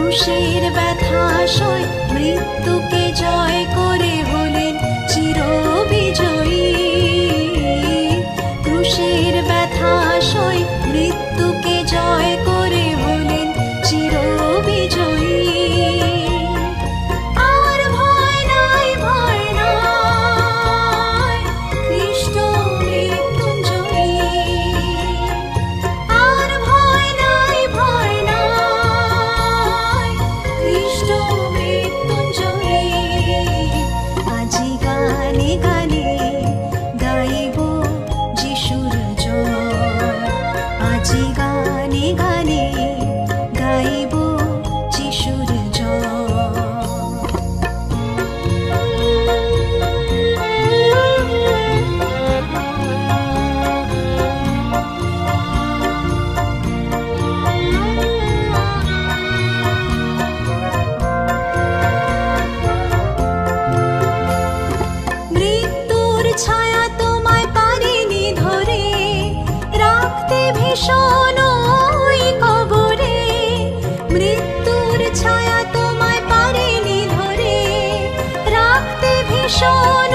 ক্রুশের ব্যথা সয় মৃত্যুকে জয় করে হলেন চিরবিজয়ী। ক্রুশের ব্যথা সয় মৃত্যুকে জয় করে হলেন চিরবিজয়ী। আর ভয় নাই, ভয় নাই, খ্রিস্ট মৃত্যুঞ্জয়ী। আর ভয় নাই, ভয় নাই, খ্রিস্ট মৃত্যুঞ্জয়ী। আজি গানে গানে গাইব যিশুর জয়। আজি গানে গানে গাইব যিশুর জয়। মৃত্যুর ছায়া তোমায় পারেনি ধরে রাখতে ভীষণ ওই কবরে। মৃত্যুর ছায়া তোমায় পারেনি ধরে রাখতে ভীষণ